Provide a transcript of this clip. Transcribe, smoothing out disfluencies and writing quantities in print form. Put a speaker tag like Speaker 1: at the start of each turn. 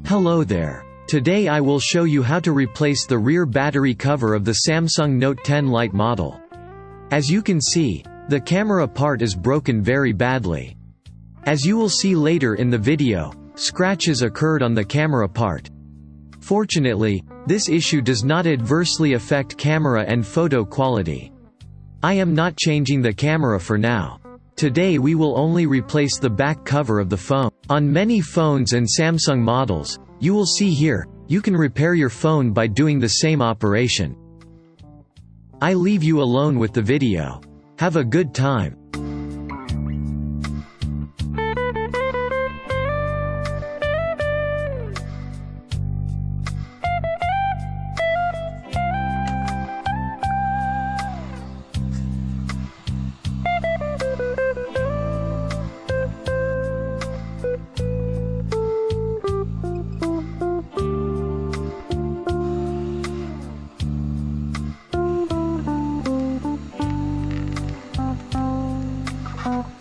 Speaker 1: Hello there. Today I will show you how to replace the rear battery cover of the Samsung Note 10 Lite model. As you can see, the camera part is broken very badly. As you will see later in the video, scratches occurred on the camera part. Fortunately, this issue does not adversely affect camera and photo quality. I am not changing the camera for now. Today we will only replace the back cover of the phone. On many phones and Samsung models, you will see here, you can repair your phone by doing the same operation. I leave you alone with the video. Have a good time.
Speaker 2: Oh.